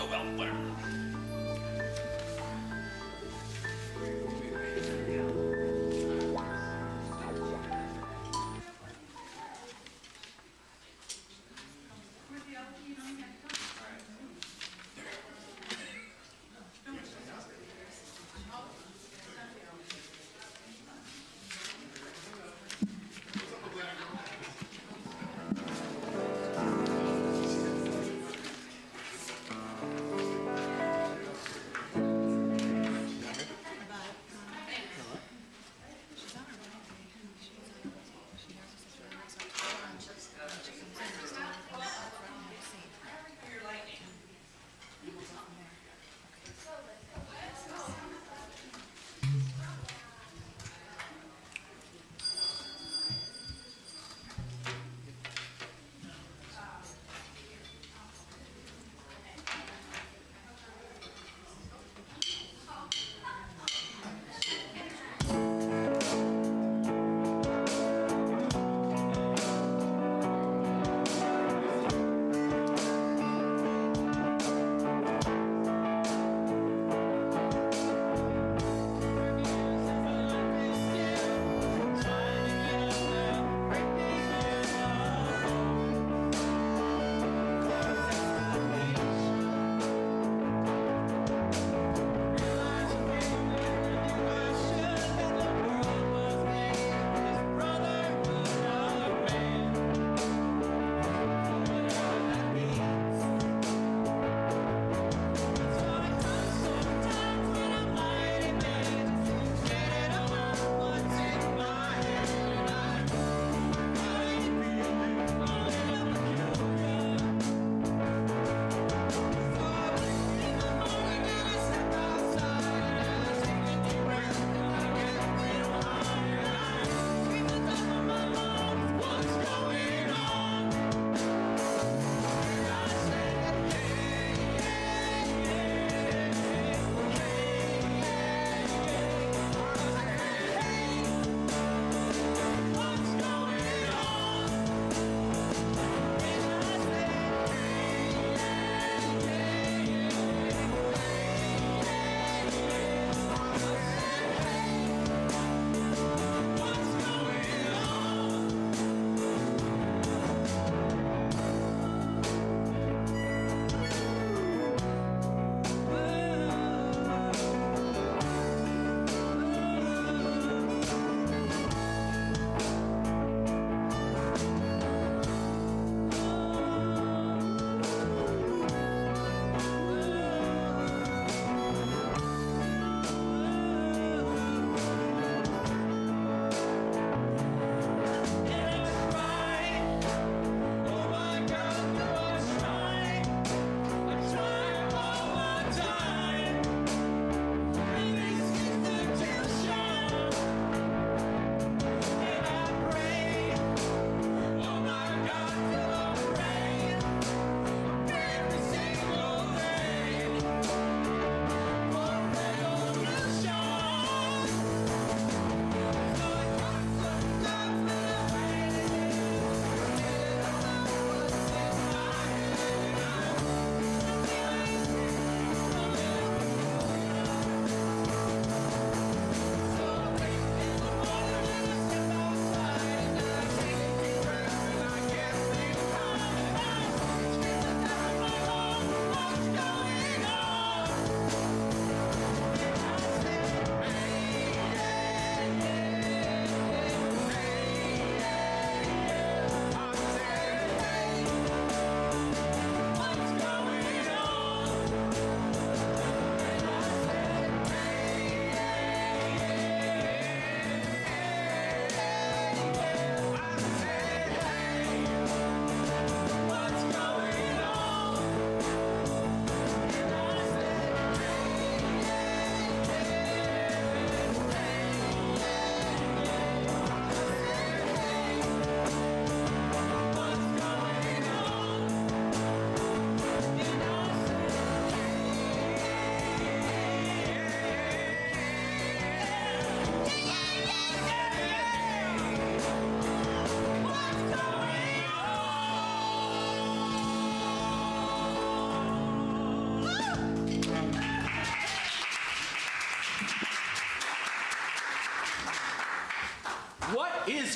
well, whatever.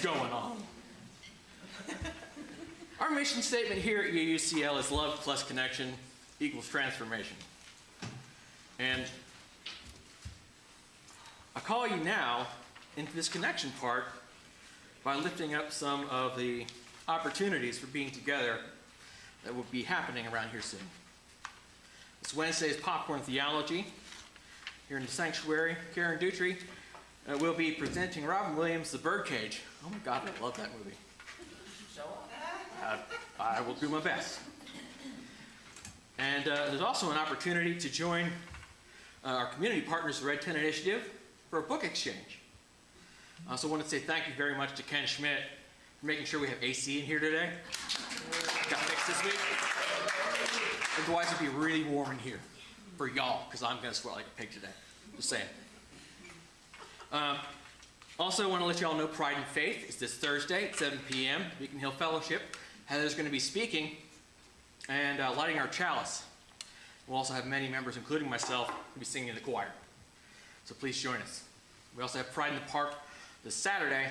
going on? Our mission statement here at UCL is love plus connection equals transformation. And I call you now into this connection part by lifting up some of the opportunities for being together that will be happening around here soon. This Wednesday's Popcorn Theology. Here in the sanctuary, Karen Dutry will be presenting Robin Williams' The Birdcage. Oh my God, I love that movie. Show up. I will do my best. And there's also an opportunity to join our community partners, the Red Tent Initiative, for a book exchange. I also want to say thank you very much to Ken Schmidt for making sure we have AC in here today. Got fixed this week. Otherwise, it'd be really warm in here for y'all, because I'm going to sweat like a pig today. Just saying. Also, I want to let you all know Pride and Faith is this Thursday at 7 p.m. Beacon Hill Fellowship. Heather's going to be speaking and lighting our chalice. We'll also have many members, including myself, who will be singing in the choir. So please join us. We also have Pride in the Park this Saturday,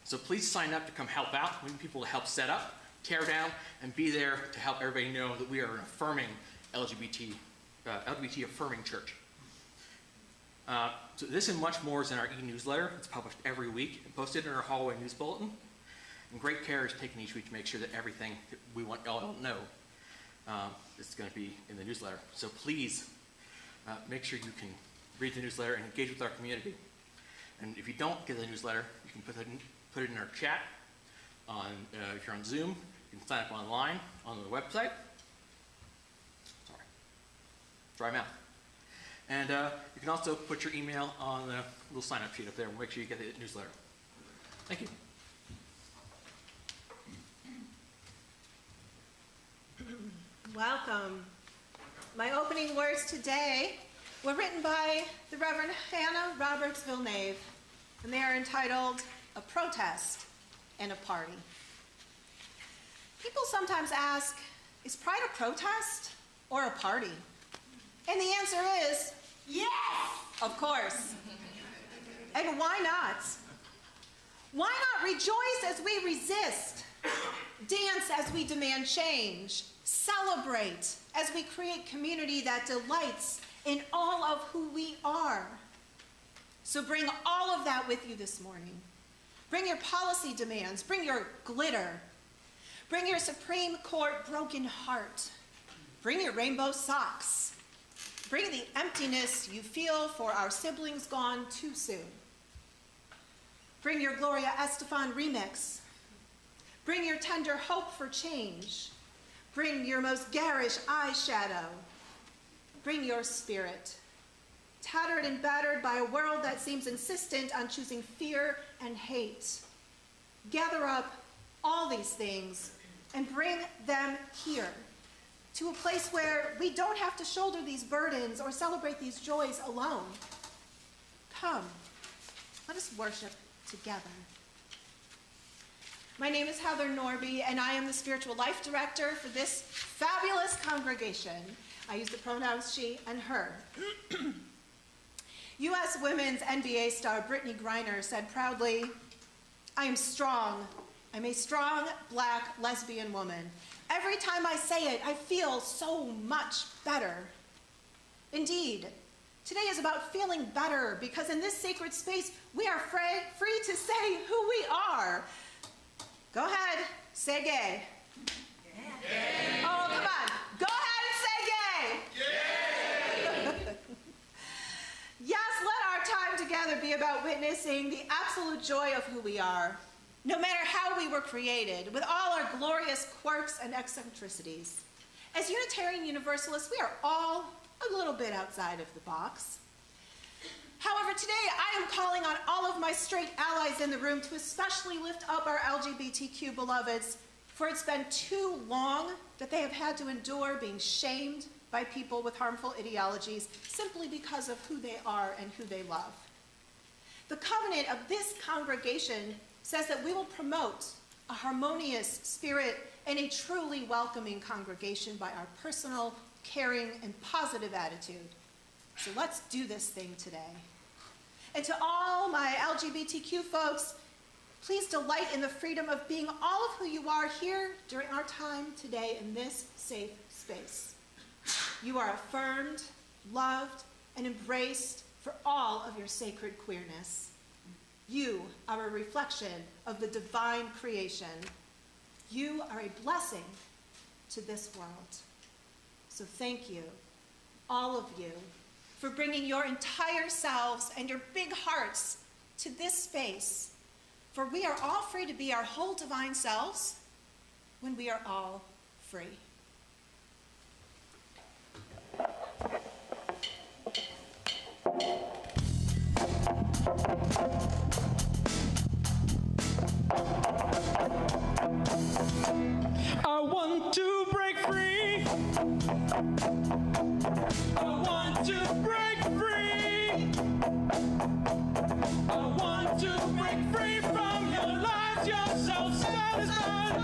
so please sign up to come help out. We need people to help set up, tear down, and be there to help everybody know that we are an affirming LGBT affirming church. So this and much more is in our e-newsletter. It's published every week and posted in our hallway news bulletin. And great care is taken each week to make sure that everything that we want y'all to know is going to be in the newsletter. So please make sure you can read the newsletter and engage with our community. And if you don't get the newsletter, you can put it in our chat. If you're on Zoom, you can sign up online on the website. Sorry, dry mouth. And you can also put your email on the little sign-up sheet up there. We'll make sure you get the newsletter. Thank you. Welcome. My opening words today were written by the Reverend Hannah Roberts Villeneuve, and they are entitled A Protest and a Party. People sometimes ask, is Pride a protest or a party? And the answer is, yes, of course. And why not? Why not rejoice as we resist, dance as we demand change, celebrate as we create community that delights in all of who we are? So bring all of that with you this morning. Bring your policy demands, bring your glitter, bring your Supreme Court broken heart, bring your rainbow socks, bring the emptiness you feel for our siblings gone too soon. Bring your Gloria Estefan remix. Bring your tender hope for change. Bring your most garish eyeshadow. Bring your spirit, tattered and battered by a world that seems insistent on choosing fear and hate. Gather up all these things and bring them here, to a place where we don't have to shoulder these burdens or celebrate these joys alone. Come, let us worship together. My name is Heather Norby, and I am the Spiritual Life Director for this fabulous congregation. I use the pronouns she and her. U.S. Women's NBA star Brittany Griner said proudly, "I am strong. I'm a strong, black, lesbian woman. Every time I say it, I feel so much better." Indeed, today is about feeling better, because in this sacred space, we are free to say who we are. Go ahead, say gay. Gay. Oh, come on. Go ahead and say gay. Gay. Yes, let our time together be about witnessing the absolute joy of who we are, no matter how we were created, with all our glorious quirks and eccentricities. As Unitarian Universalists, we are all a little bit outside of the box. However, today I am calling on all of my straight allies in the room to especially lift up our LGBTQ beloveds, for it's been too long that they have had to endure being shamed by people with harmful ideologies simply because of who they are and who they love. The covenant of this congregation says that we will promote a harmonious spirit and a truly welcoming congregation by our personal, caring, and positive attitude. So let's do this thing today. And to all my LGBTQ folks, Please delight in the freedom of being all of who you are here during our time today in this safe space. You are affirmed, loved, and embraced for all of your sacred queerness. You are a reflection of the divine creation. You are a blessing to this world. So thank you, all of you, for bringing your entire selves and your big hearts to this space. For we are all free to be our whole divine selves when we are all free. I want to break free. I want to break free. I want to break free from your lies. You're so satisfied.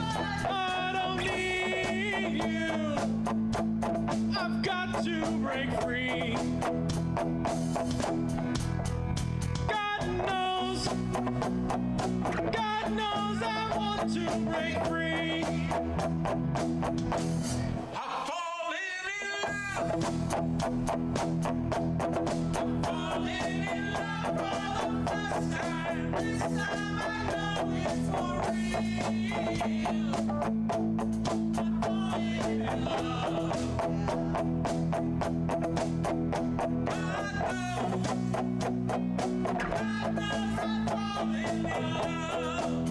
I don't need you. I've got to break free. God knows I want to break free. I'm falling in love. I'm falling in love for the first time. This time I know it's for real. I'm falling in love. God knows I'm falling in love.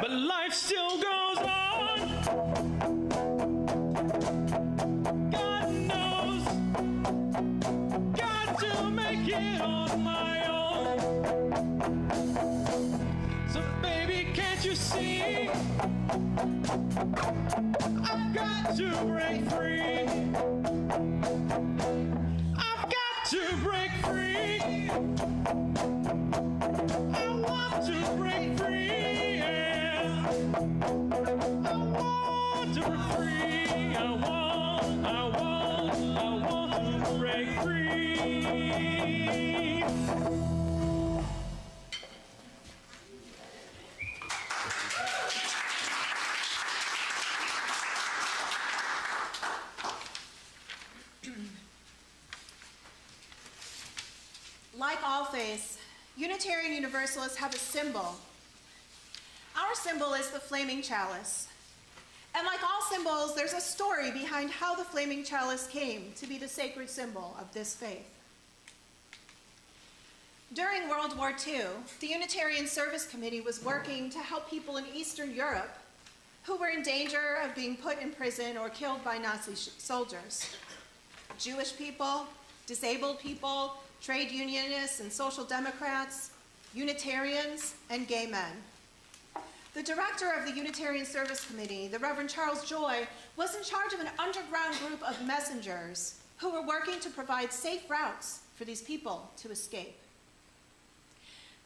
But life still goes on. God knows, got to make it on my own. So baby, can't you see? I've got to break free. I've got to break free. I want to break free. Yeah. I want to break free. I want to break free. Like all faiths, Unitarian Universalists have a symbol. Our symbol is the flaming chalice. And like all symbols, there's a story behind how the flaming chalice came to be the sacred symbol of this faith. During World War II, the Unitarian Service Committee was working to help people in Eastern Europe who were in danger of being put in prison or killed by Nazi soldiers. Jewish people, disabled people, trade unionists and social democrats, Unitarians, and gay men. The director of the Unitarian Service Committee, the Reverend Charles Joy, was in charge of an underground group of messengers who were working to provide safe routes for these people to escape.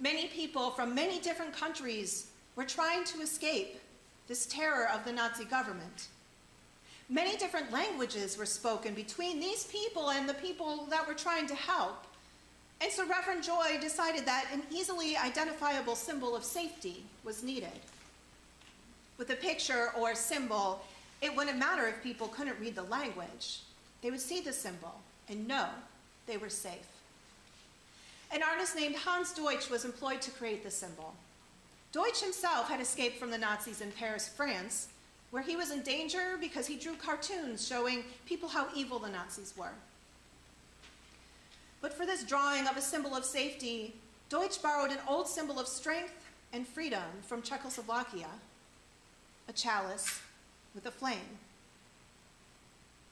Many people from many different countries were trying to escape this terror of the Nazi government. Many different languages were spoken between these people and the people that were trying to help. And so Reverend Joy decided that an easily identifiable symbol of safety was needed. With a picture or symbol, it wouldn't matter if people couldn't read the language. They would see the symbol and know they were safe. An artist named Hans Deutsch was employed to create the symbol. Deutsch himself had escaped from the Nazis in Paris, France, where he was in danger because he drew cartoons showing people how evil the Nazis were. But for this drawing of a symbol of safety, Deutsch borrowed an old symbol of strength and freedom from Czechoslovakia, a chalice with a flame.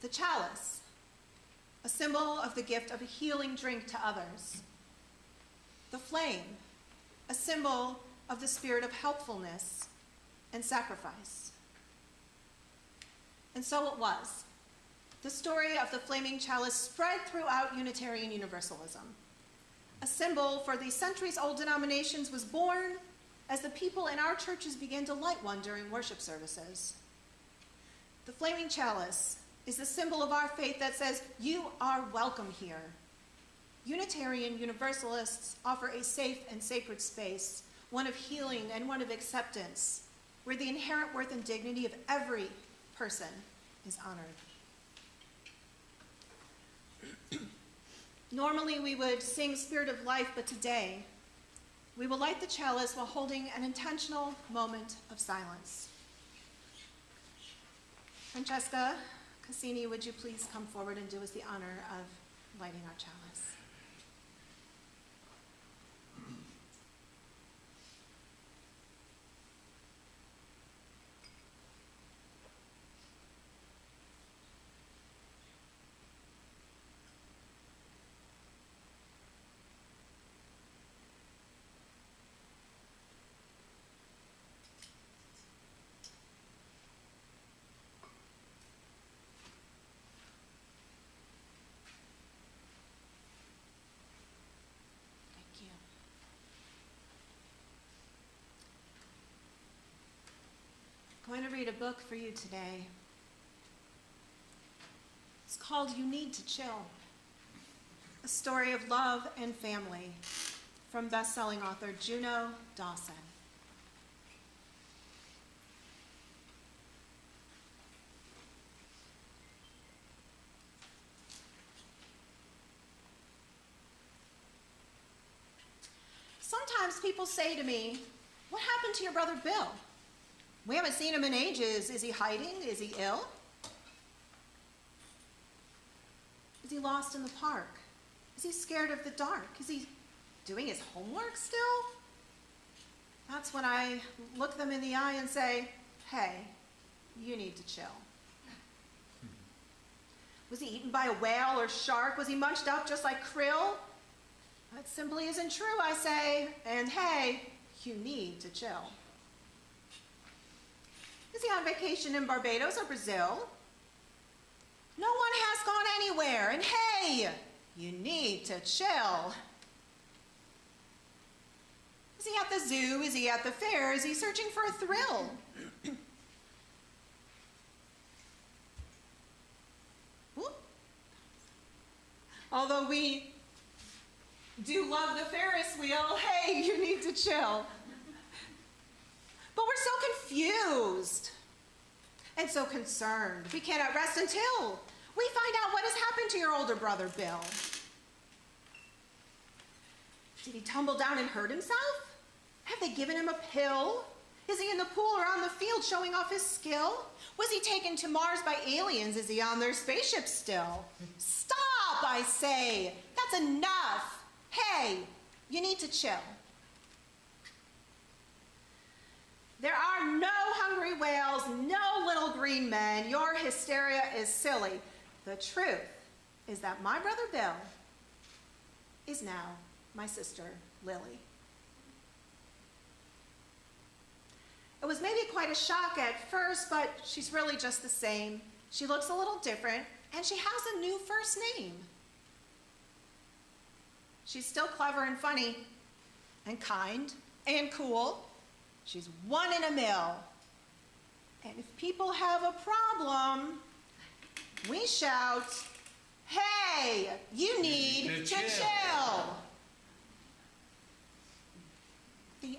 The chalice, a symbol of the gift of a healing drink to others. The flame, a symbol of the spirit of helpfulness. and sacrifice. And so it was. The story of the flaming chalice spread throughout Unitarian Universalism. A symbol for the centuries-old denominations was born as the people in our churches began to light one during worship services. The flaming chalice is the symbol of our faith that says, you are welcome here. Unitarian Universalists offer a safe and sacred space, one of healing and one of acceptance, where the inherent worth and dignity of every person is honored. Normally we would sing Spirit of Life, but today we will light the chalice while holding an intentional moment of silence. Francesca Cassini, would you please come forward and do us the honor of lighting our chalice? I'm going to read a book for you today. It's called You Need to Chill, a story of love and family from best-selling author Juno Dawson. Sometimes people say to me, what happened to your brother Bill? We haven't seen him in ages. Is he hiding? Is he ill? Is he lost in the park? Is he scared of the dark? Is he doing his homework still? That's when I look them in the eye and say, hey, you need to chill. Was he eaten by a whale or shark? Was he munched up just like krill? That simply isn't true, I say, and hey, you need to chill. Is he on vacation in Barbados or Brazil? No one has gone anywhere, and hey, you need to chill. Is he at the zoo? Is he at the fair? Is he searching for a thrill? Although we do love the Ferris wheel, hey, you need to chill. But we're so confused and so concerned. We cannot rest until we find out what has happened to your older brother, Bill. Did he tumble down and hurt himself? Have they given him a pill? Is he in the pool or on the field showing off his skill? Was he taken to Mars by aliens? Is he on their spaceship still? Stop, I say. That's enough. Hey, you need to chill. There are no hungry whales, no little green men. Your hysteria is silly. The truth is that my brother Bill is now my sister Lily. It was maybe quite a shock at first, but she's really just the same. She looks a little different, and she has a new first name. She's still clever and funny, and kind, and cool. She's one in a mill. And if people have a problem, we shout, hey, you need to chill. The end.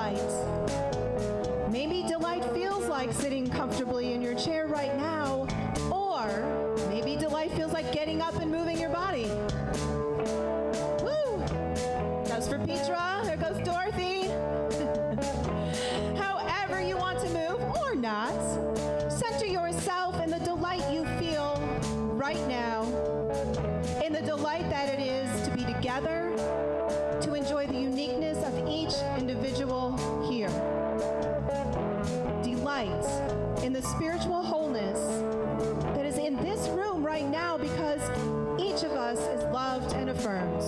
delight. Maybe delight feels like sitting comfortably in your chair right now, or maybe delight feels like getting up and moving your body. Woo! That's for Petra. There goes Dorothy. However you want to move or not, center yourself in the delight you feel right now, in the delight that it is to be together, to enjoy the uniqueness of each individual here. Delight in the spiritual wholeness that is in this room right now because each of us is loved and affirmed.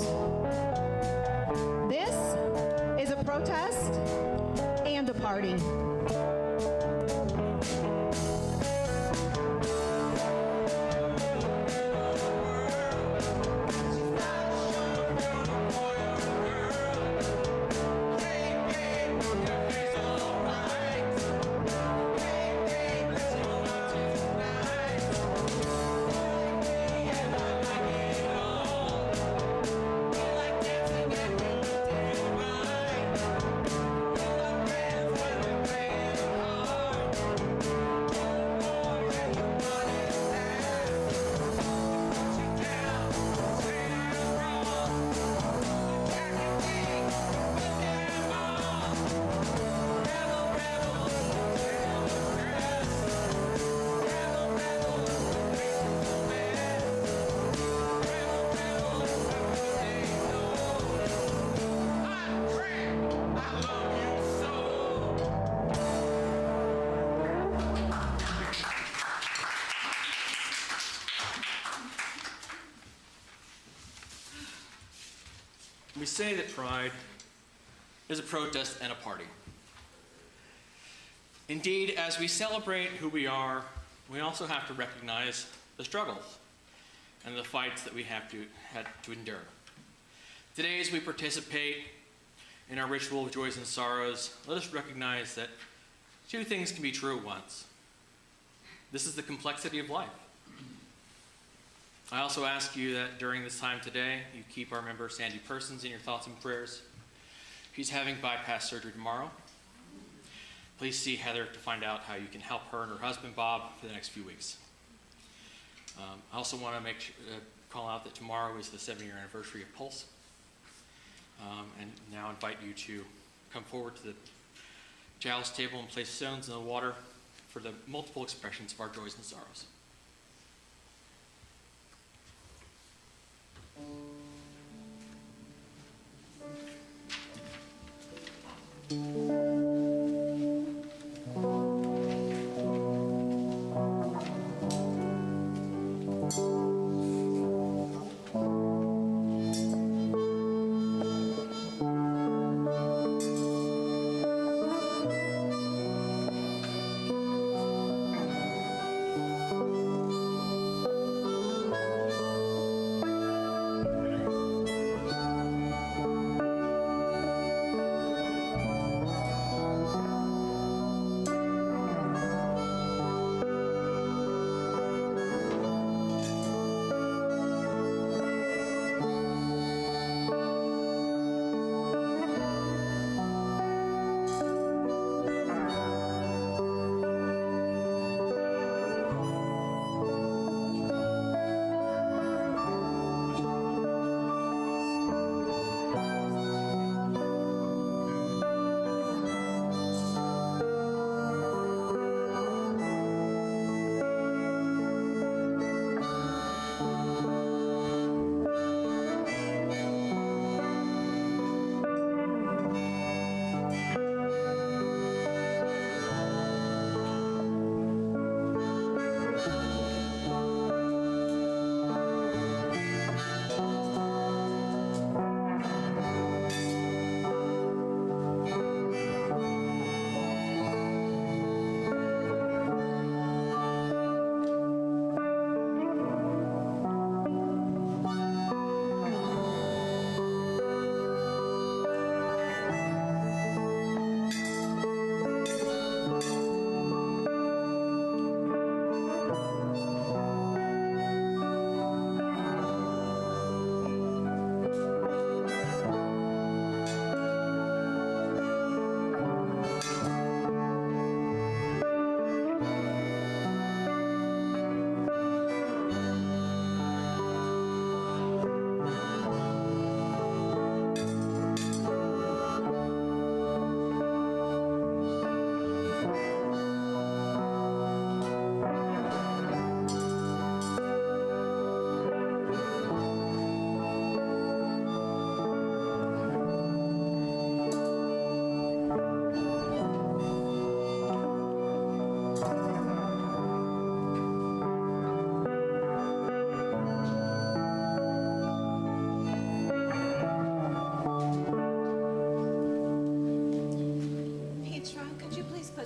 This is a protest and a party. We say that Pride is a protest and a party. Indeed, as we celebrate who we are, we also have to recognize the struggles and the fights that we had to endure. Today, as we participate in our ritual of joys and sorrows, let us recognize that two things can be true at once. This is the complexity of life. I also ask you that during this time today, you keep our member Sandy Persons in your thoughts and prayers. She's having bypass surgery tomorrow. Please see Heather to find out how you can help her and her husband Bob for the next few weeks. I also want to call out that tomorrow is the 7-year anniversary of Pulse. And now invite you to come forward to the chalice table and place stones in the water for the multiple expressions of our joys and sorrows.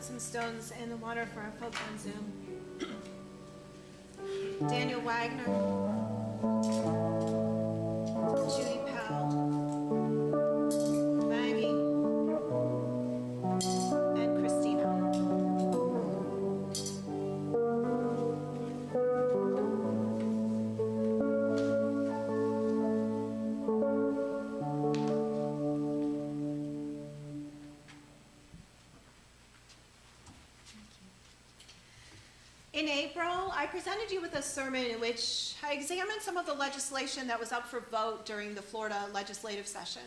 put some stones in the water for our folks on Zoom. Daniel Wagner, Judy Powell, Maggie, and Christina. In April, I presented you with a sermon in which I examined some of the legislation that was up for vote during the Florida legislative session.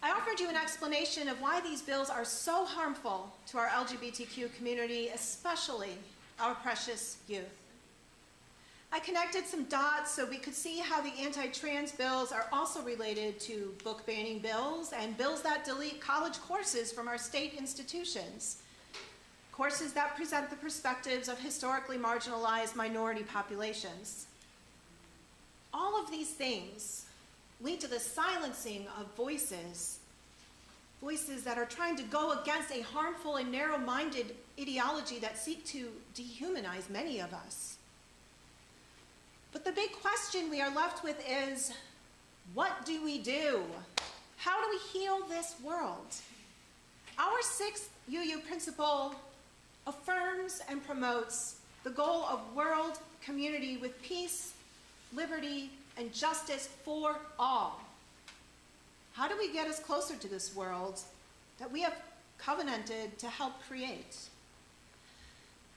I offered you an explanation of why these bills are so harmful to our LGBTQ community, especially our precious youth. I connected some dots so we could see how the anti-trans bills are also related to book banning bills and bills that delete college courses from our state institutions. Courses that present the perspectives of historically marginalized minority populations. All of these things lead to the silencing of voices that are trying to go against a harmful and narrow-minded ideology that seek to dehumanize many of us. But the big question we are left with is, what do we do? How do we heal this world? Our sixth UU principle affirms and promotes the goal of world community with peace, liberty, and justice for all. How do we get us closer to this world that we have covenanted to help create?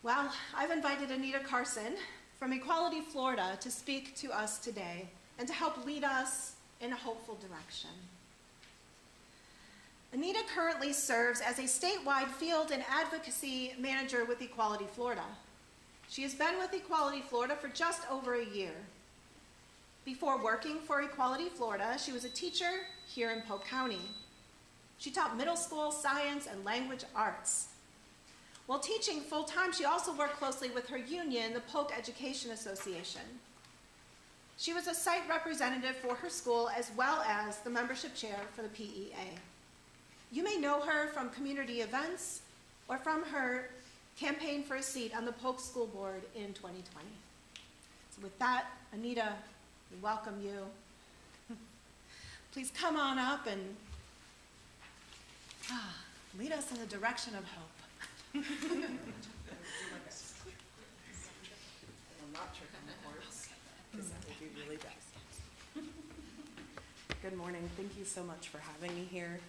Well, I've invited Anita Carson from Equality Florida to speak to us today and to help lead us in a hopeful direction. Anita currently serves as a statewide field and advocacy manager with Equality Florida. She has been with Equality Florida for just over a year. Before working for Equality Florida, she was a teacher here in Polk County. She taught middle school science and language arts. While teaching full-time, she also worked closely with her union, the Polk Education Association. She was a site representative for her school as well as the membership chair for the PEA. You may know her from community events or from her campaign for a seat on the Polk School Board in 2020. So with that, Anita, we welcome you. Please come on up and lead us in the direction of hope. I'm not tripping the horse, because that would be really best. Good morning. Thank you so much for having me here.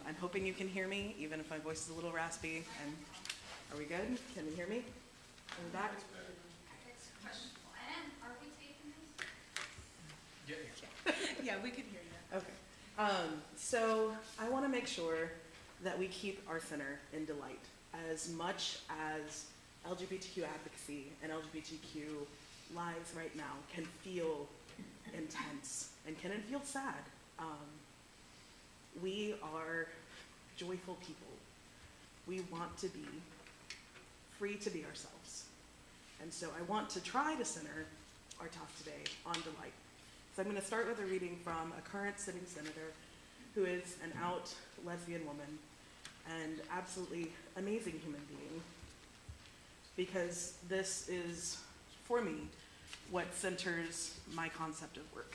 I'm hoping you can hear me, even if my voice is a little raspy. And are we good? Can you hear me? Are we back? It's questionable. And are we taping this? Yeah, we can hear you. Okay. So I want to make sure that we keep our center in delight as much as LGBTQ advocacy and LGBTQ lives right now can feel intense and can feel sad. We are joyful people. We want to be free to be ourselves. And so I want to try to center our talk today on delight. So I'm going to start with a reading from a current sitting senator who is an out lesbian woman and absolutely amazing human being, because this is, for me, what centers my concept of work.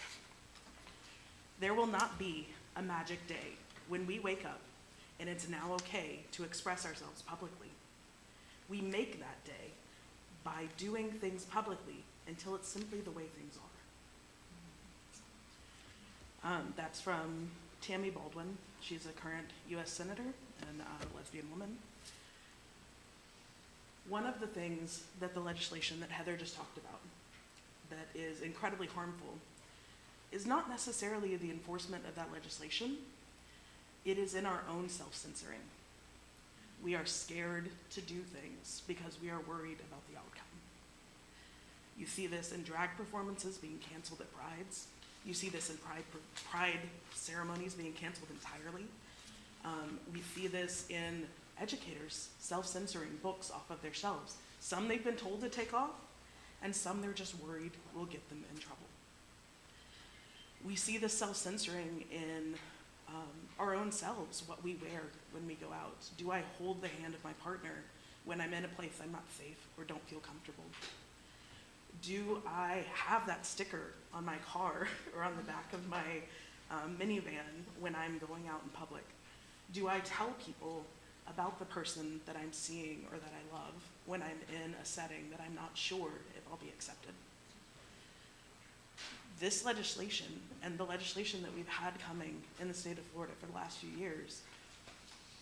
There will not be a magic day when we wake up and it's now okay to express ourselves publicly. We make that day by doing things publicly until it's simply the way things are. That's from Tammy Baldwin. She's a current US Senator and a lesbian woman. One of the things that the legislation that Heather just talked about that is incredibly harmful is not necessarily the enforcement of that legislation. It is in our own self-censoring. We are scared to do things because we are worried about the outcome. You see this in drag performances being canceled at prides. You see this in pride ceremonies being canceled entirely. We see this in educators self-censoring books off of their shelves. Some they've been told to take off, and some they're just worried will get them in trouble. We see this self-censoring in our own selves, what we wear when we go out. Do I hold the hand of my partner when I'm in a place I'm not safe or don't feel comfortable? Do I have that sticker on my car or on the back of my minivan when I'm going out in public? Do I tell people about the person that I'm seeing or that I love when I'm in a setting that I'm not sure if I'll be accepted? This legislation and the legislation that we've had coming in the state of Florida for the last few years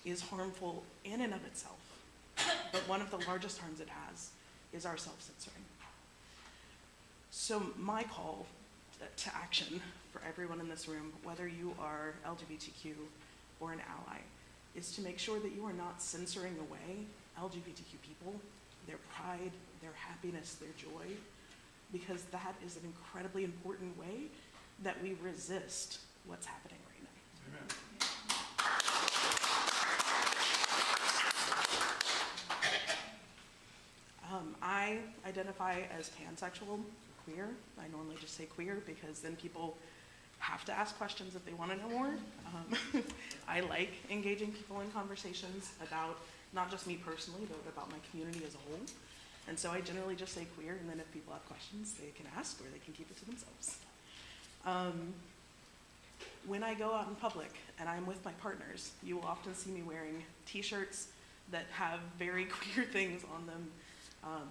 is harmful in and of itself. But one of the largest harms it has is our self-censoring. So my call to action for everyone in this room, whether you are LGBTQ or an ally, is to make sure that you are not censoring away LGBTQ people, their pride, their happiness, their joy, because that is an incredibly important way that we resist what's happening right now. Amen. I identify as pansexual, queer. I normally just say queer because then people have to ask questions if they want to know more. I like engaging people in conversations about not just me personally, but about my community as a whole. And so I generally just say queer, and then if people have questions, they can ask or they can keep it to themselves. When I go out in public and I'm with my partners, you will often see me wearing t-shirts that have very queer things on them.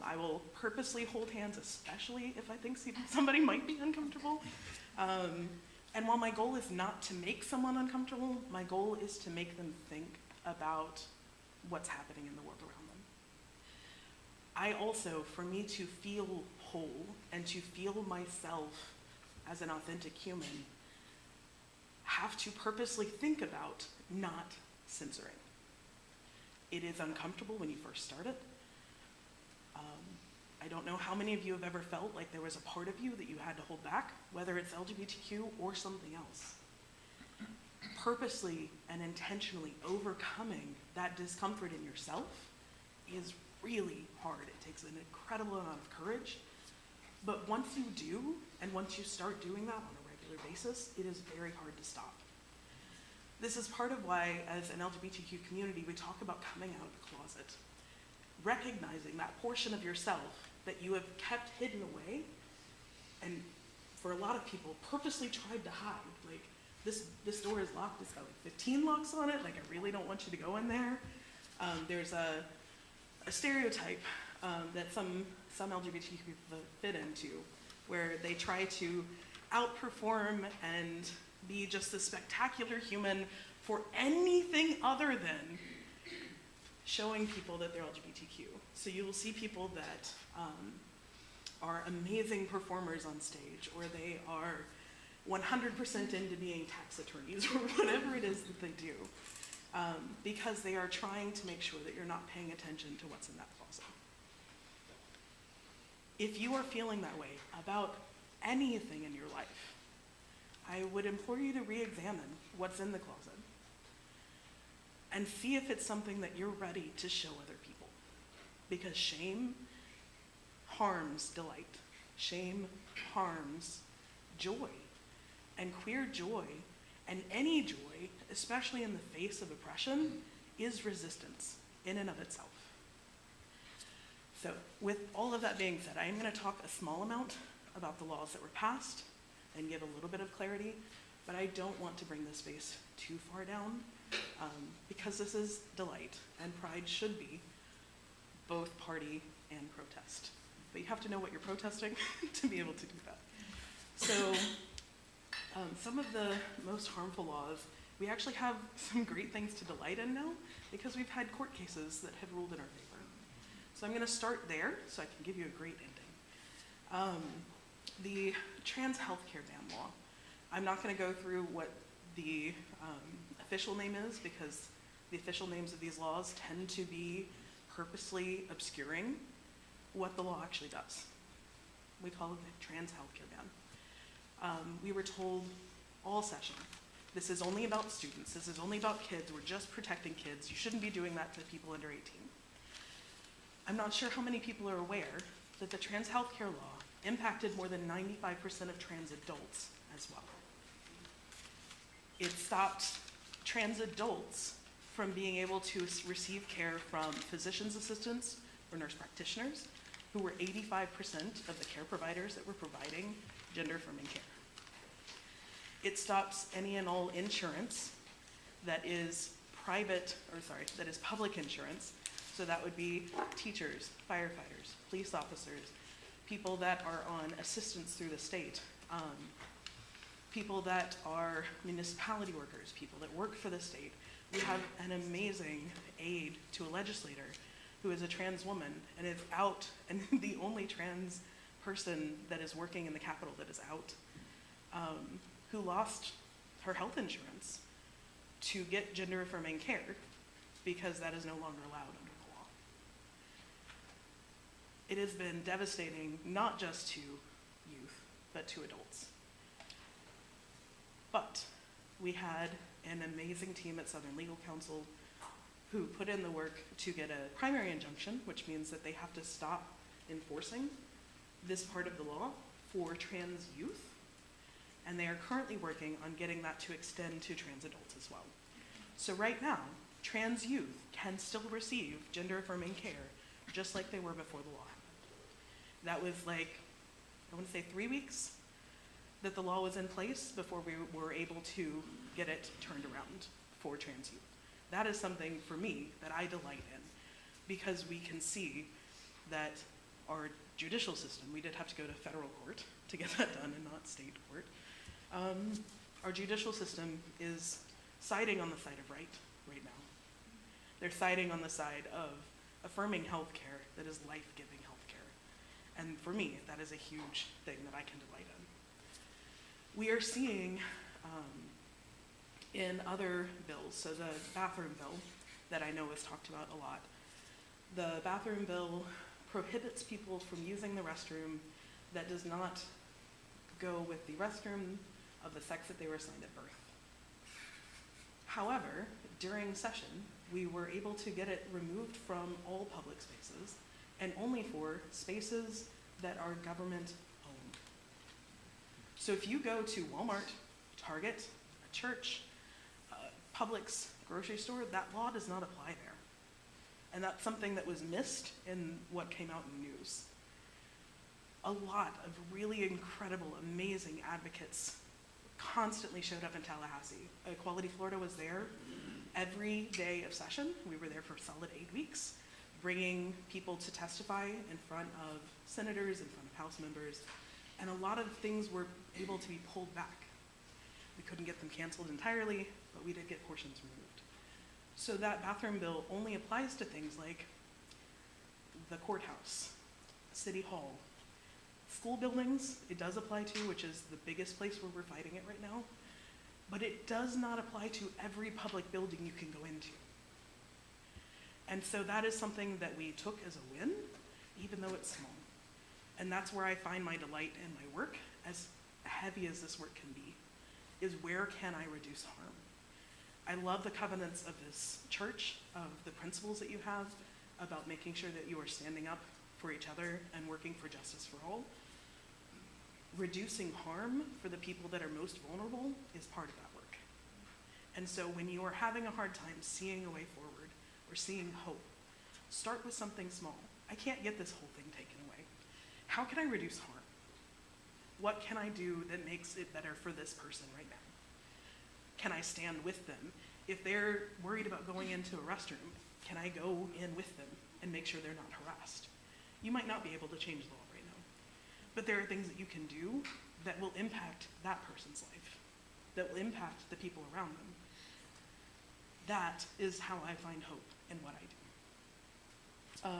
I will purposely hold hands, especially if I think somebody might be uncomfortable. And while my goal is not to make someone uncomfortable, my goal is to make them think about what's happening in the world around them. I also, for me to feel whole and to feel myself as an authentic human, have to purposely think about not censoring. It is uncomfortable when you first start it. I don't know how many of you have ever felt like there was a part of you that you had to hold back, whether it's LGBTQ or something else. Purposely and intentionally overcoming that discomfort in yourself is really hard. It takes an incredible amount of courage. But once you do, and once you start doing that on a regular basis, it is very hard to stop. This is part of why, as an LGBTQ community, we talk about coming out of the closet. Recognizing that portion of yourself that you have kept hidden away, and for a lot of people, purposely tried to hide. Like, this door is locked, it's got like 15 locks on it, like I really don't want you to go in there. There's a stereotype that some LGBTQ people fit into, where they try to outperform and be just a spectacular human for anything other than showing people that they're LGBTQ. So you will see people that are amazing performers on stage, or they are 100% into being tax attorneys, or whatever it is that they do, because they are trying to make sure that you're not paying attention to what's in that closet. If you are feeling that way about anything in your life, I would implore you to re-examine what's in the closet and see if it's something that you're ready to show other people. Because shame harms delight. Shame harms joy. And queer joy, and any joy, especially in the face of oppression, is resistance in and of itself. So with all of that being said, I am going to talk a small amount about the laws that were passed and give a little bit of clarity, but I don't want to bring this space too far down, because this is delight, and pride should be both party and protest. But you have to know what you're protesting to be able to do that. So some of the most harmful laws, we actually have some great things to delight in now, because we've had court cases that have ruled in our favor. So I'm going to start there so I can give you a great ending. The trans healthcare ban law. I'm not going to go through what the official name is, because the official names of these laws tend to be purposely obscuring what the law actually does. We call it the trans healthcare ban. We were told all session, this is only about students, this is only about kids, we're just protecting kids, you shouldn't be doing that to people under 18. I'm not sure how many people are aware that the trans healthcare law impacted more than 95% of trans adults as well. It stopped trans adults from being able to receive care from physician's assistants or nurse practitioners, who were 85% of the care providers that were providing gender-affirming care. It stops any and all insurance that is that is public insurance. So that would be teachers, firefighters, police officers, people that are on assistance through the state, people that are municipality workers, people that work for the state. We have an amazing aide to a legislator who is a trans woman and is out, and the only trans person that is working in the Capitol that is out, who lost her health insurance to get gender-affirming care because that is no longer allowed under the law. It has been devastating, not just to youth, but to adults. But we had an amazing team at Southern Legal Counsel who put in the work to get a primary injunction, which means that they have to stop enforcing this part of the law for trans youth. And they are currently working on getting that to extend to trans adults as well. So right now, trans youth can still receive gender-affirming care just like they were before the law happened. That was like, I want to say 3 weeks that the law was in place before we were able to get it turned around for trans youth. That is something for me that I delight in, because we can see that our judicial system, we did have to go to federal court to get that done and not state court. Our judicial system is siding on the side of right now. They're siding on the side of affirming health care that is life-giving health care. And for me, that is a huge thing that I can delight in. We are seeing in other bills, so the bathroom bill that I know is talked about a lot, the bathroom bill prohibits people from using the restroom that does not go with the restroom of the sex that they were assigned at birth. However, during session, we were able to get it removed from all public spaces and only for spaces that are government owned. So if you go to Walmart, Target, a church, Publix, grocery store, that law does not apply there. And that's something that was missed in what came out in the news. A lot of really incredible, amazing advocates constantly showed up in Tallahassee. Equality Florida was there every day of session. We were there for a solid 8 weeks, bringing people to testify in front of senators, in front of House members, and a lot of things were able to be pulled back. We couldn't get them canceled entirely, but we did get portions removed. So that bathroom bill only applies to things like the courthouse, City Hall, school buildings, it does apply to, which is the biggest place where we're fighting it right now, but it does not apply to every public building you can go into. And so that is something that we took as a win, even though it's small. And that's where I find my delight in my work, as heavy as this work can be, is where can I reduce harm? I love the covenants of this church, of the principles that you have about making sure that you are standing up for each other and working for justice for all. Reducing harm for the people that are most vulnerable is part of that work. And so when you are having a hard time seeing a way forward or seeing hope, start with something small. I can't get this whole thing taken away. How can I reduce harm? What can I do that makes it better for this person right now? Can I stand with them? If they're worried about going into a restroom, can I go in with them and make sure they're not harassed? You might not be able to change the law right now, but there are things that you can do that will impact that person's life, that will impact the people around them. That is how I find hope in what I do.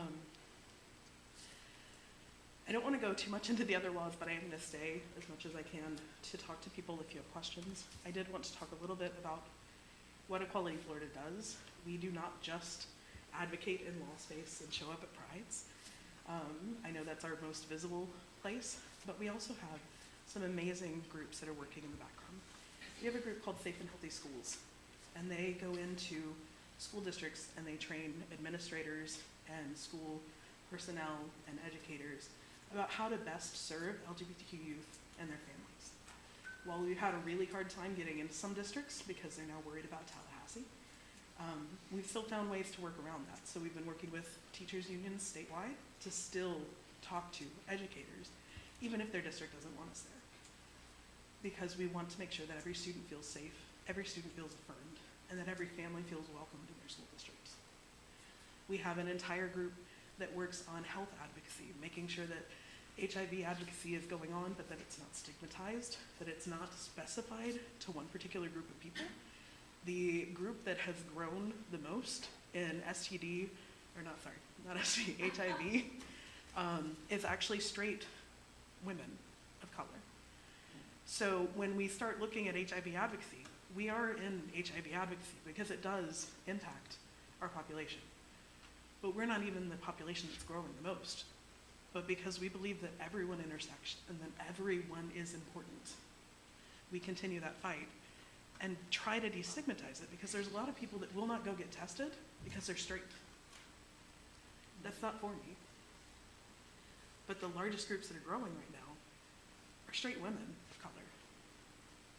I don't want to go too much into the other laws, but I am going to stay as much as I can to talk to people if you have questions. I did want to talk a little bit about what Equality Florida does. We do not just advocate in law space and show up at prides. I know that's our most visible place, but we also have some amazing groups that are working in the background. We have a group called Safe and Healthy Schools, and they go into school districts and they train administrators and school personnel and educators about how to best serve LGBTQ youth and their families. While we've had a really hard time getting into some districts because they're now worried about Tallahassee, Tallahassee. We've still found ways to work around that. So we've been working with teachers unions statewide to still talk to educators, even if their district doesn't want us there. Because we want to make sure that every student feels safe, every student feels affirmed, and that every family feels welcomed in their school districts. We have an entire group that works on health advocacy, making sure that HIV advocacy is going on, but that it's not stigmatized, that it's not specified to one particular group of people. The group that has grown the most in STD, or not, sorry, not STD, HIV, is actually straight women of color. So when we start looking at HIV advocacy, we are in HIV advocacy because it does impact our population. But we're not even the population that's growing the most. But because we believe that everyone intersects and that everyone is important, we continue that fight and try to destigmatize it, because there's a lot of people that will not go get tested because they're straight. That's not for me. But the largest groups that are growing right now are straight women of color.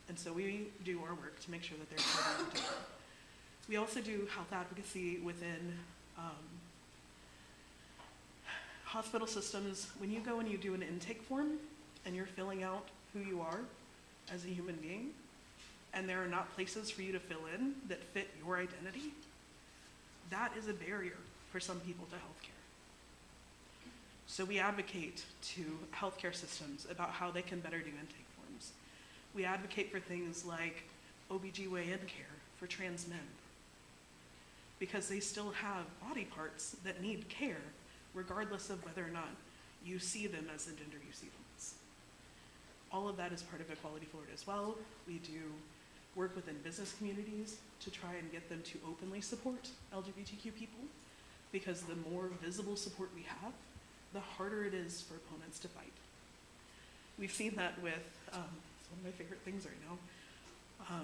And so we do our work to make sure that they're protected. We also do health advocacy within hospital systems. When you go and you do an intake form and you're filling out who you are as a human being, and there are not places for you to fill in that fit your identity, that is a barrier for some people to healthcare. So we advocate to healthcare systems about how they can better do intake forms. We advocate for things like OBGYN care for trans men, because they still have body parts that need care regardless of whether or not you see them as the gender you see them as. All of that is part of Equality Forward as well. We do work within business communities to try and get them to openly support LGBTQ people, because the more visible support we have, the harder it is for opponents to fight. We've seen that with, it's one of my favorite things right now.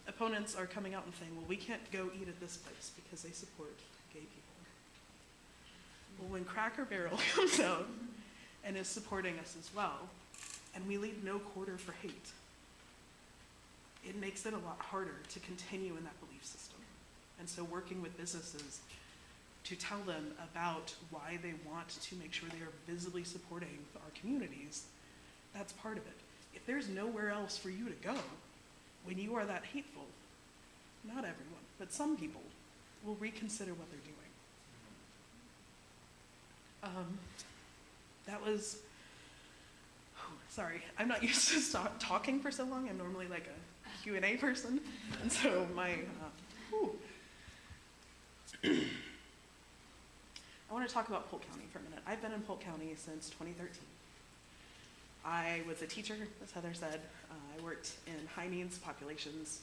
Opponents are coming out and saying, well, we can't go eat at this place because they support gay people. Well, when Cracker Barrel comes out and is supporting us as well, and we leave no quarter for hate, it makes it a lot harder to continue in that belief system. And so working with businesses to tell them about why they want to make sure they are visibly supporting our communities, that's part of it. If there's nowhere else for you to go when you are that hateful, not everyone, but some people will reconsider what they're doing. That was, sorry, I'm not used to talking for so long. I'm normally like a Q&A person, and so my, I want to talk about Polk County for a minute. I've been in Polk County since 2013. I was a teacher, as Heather said. I worked in high needs populations.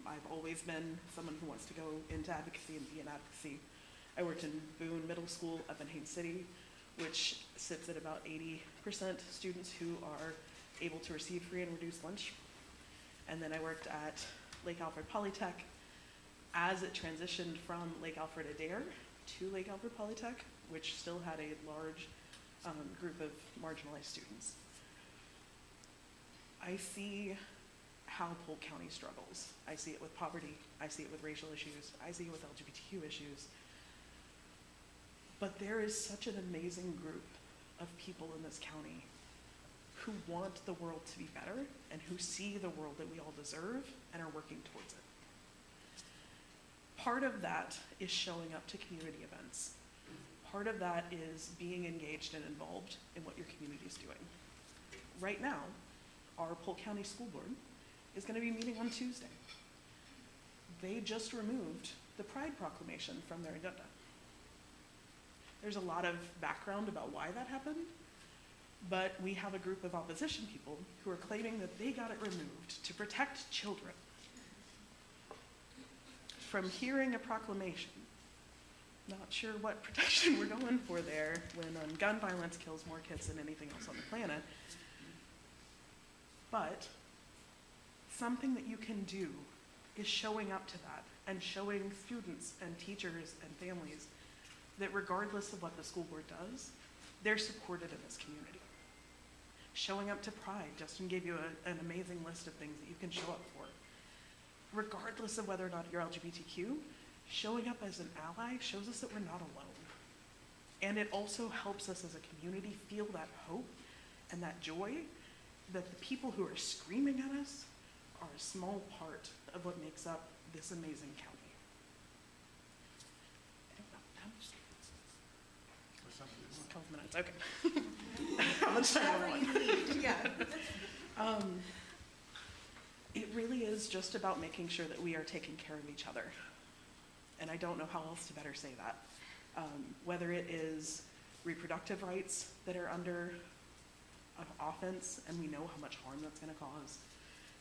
I've always been someone who wants to go into advocacy and be in advocacy. I worked in Boone Middle School up in Haines City, which sits at about 80% students who are able to receive free and reduced lunch. And then I worked at Lake Alfred Polytech as it transitioned from Lake Alfred Adair to Lake Alfred Polytech, which still had a large group of marginalized students. I see how Polk County struggles. I see it with poverty, I see it with racial issues, I see it with LGBTQ issues. But there is such an amazing group of people in this county who want the world to be better and who see the world that we all deserve and are working towards it. Part of that is showing up to community events. Part of that is being engaged and involved in what your community is doing. Right now, our Polk County School Board is going to be meeting on Tuesday. They just removed the Pride Proclamation from their agenda. There's a lot of background about why that happened, but we have a group of opposition people who are claiming that they got it removed to protect children from hearing a proclamation. Not sure what protection we're going for there when gun violence kills more kids than anything else on the planet. But something that you can do is showing up to that and showing students and teachers and families that regardless of what the school board does, they're supported in this community. Showing up to Pride, Justin gave you an amazing list of things that you can show up for. regardless of whether or not you're LGBTQ, showing up as an ally shows us that we're not alone. And it also helps us as a community feel that hope and that joy that the people who are screaming at us are a small part of what makes up this amazing county. A couple minutes, okay. How much time do I want? Yeah. It really is just about making sure that we are taking care of each other. And I don't know how else to better say that. Whether it is reproductive rights that are under offense, and we know how much harm that's going to cause,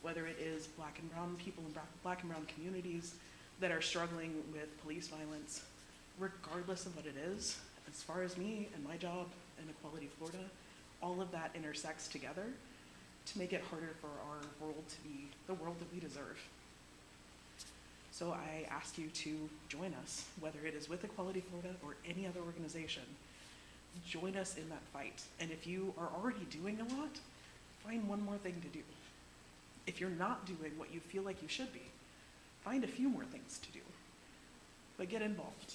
whether it is Black and brown people in Black and brown communities that are struggling with police violence, regardless of what it is, as far as me and my job in Equality Florida, all of that intersects together to make it harder for our world to be the world that we deserve. So I ask you to join us, whether it is with Equality Florida or any other organization. Join us in that fight. And if you are already doing a lot, find one more thing to do. If you're not doing what you feel like you should be, find a few more things to do. But get involved.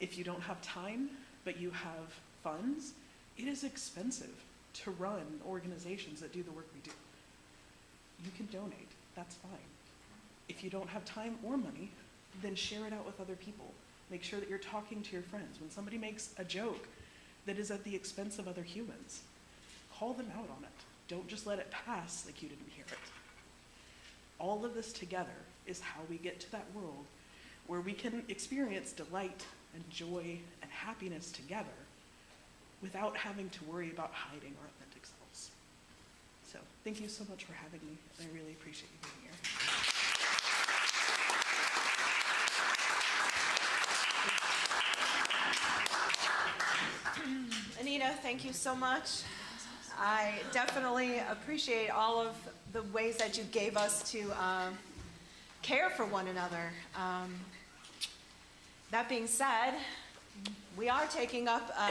If you don't have time, but you have funds, it is expensive to run organizations that do the work we do. You can donate, that's fine. If you don't have time or money, then share it out with other people. Make sure that you're talking to your friends. When somebody makes a joke that is at the expense of other humans, call them out on it. Don't just let it pass like you didn't hear it. All of this together is how we get to that world where we can experience delight and joy and happiness together without having to worry about hiding our authentic selves. So thank you so much for having me. I really appreciate you being here. Anita, thank you so much. I definitely appreciate all of the ways that you gave us to care for one another. That being said, we are taking up a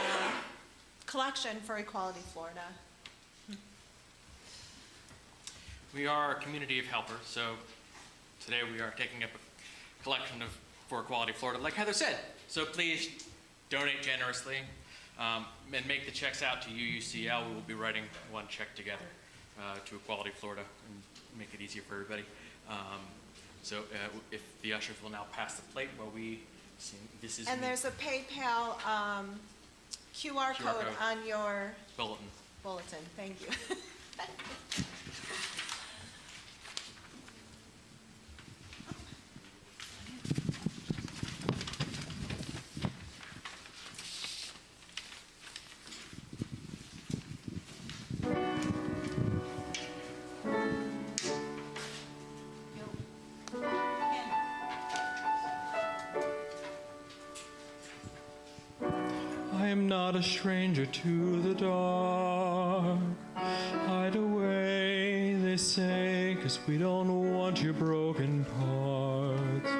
collection for Equality Florida. We are a community of helpers, so today we are taking up a collection for Equality Florida, like Heather said. So please donate generously and make the checks out to UUCL. We will be writing one check together to Equality Florida and make it easier for everybody. So if the ushers will now pass the plate while we sing, this is. And me. there's a PayPal QR code on your bulletin. Thank you. I am not a stranger to the dark. Hide away, they say, 'cause we don't want your broken parts.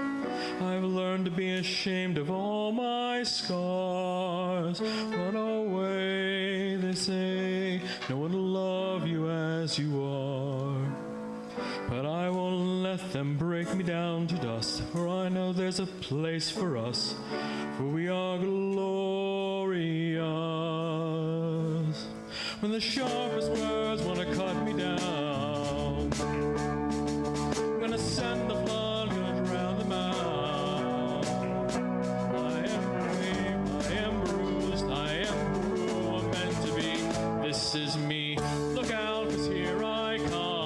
I've learned to be ashamed of all my scars. Run away, they say, no one will love you as you are. But I won't let them break me down to dust, for I know there's a place for us, for we are glorious. When the sharpest words want to cut me down, I'm gonna send the flood, gonna drown them out. I am brave, I am bruised, I am who I'm meant to be. This is me. Look out, 'cause here I come.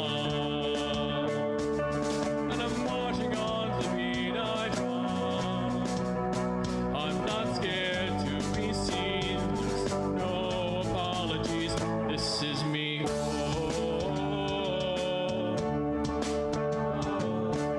This is me. Oh, oh, oh.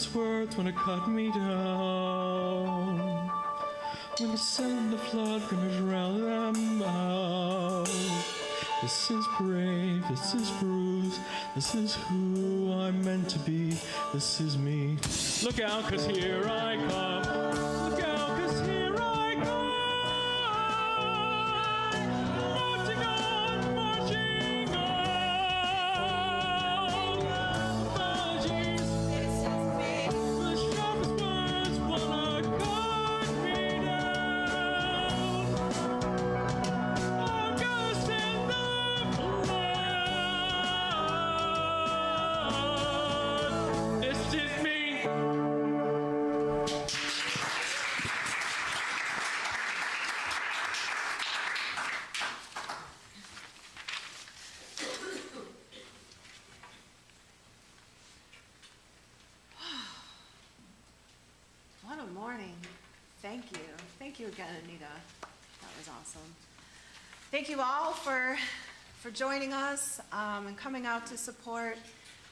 sharpest words wanna cut me down. When the send the flood gonna drown them out. This is brave, this is bruised, this is who I'm meant to be, this is me. Look out, 'cause here I come. Look out, 'cause here I come. Marching on, marching on. Apologies. This is me. The sharpest words wanna cut me down. I'm gonna stand the flood. This is me. What a morning. Thank you. Thank you again, Anita. That was awesome. Thank you all for joining us and coming out to support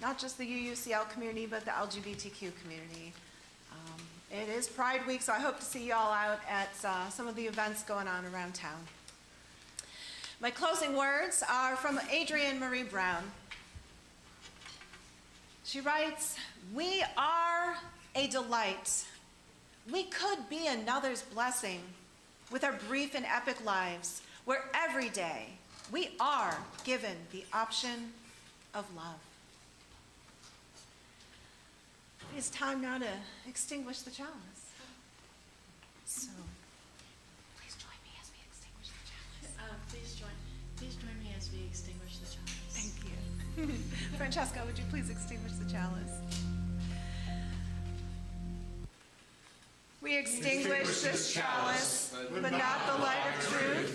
not just the UUCL community, but the LGBTQ community. It is Pride Week, so I hope to see you all out at some of the events going on around town. My closing words are from Adrienne Marie Brown. She writes, "We are a delight. We could be another's blessing with our brief and epic lives, where every day we are given the option of love." It is time now to extinguish the chalice. So, please join me as we extinguish the chalice. Please join me as we extinguish the chalice. Thank you. Francesca, would you please extinguish the chalice? We extinguish this chalice, but not the light of truth,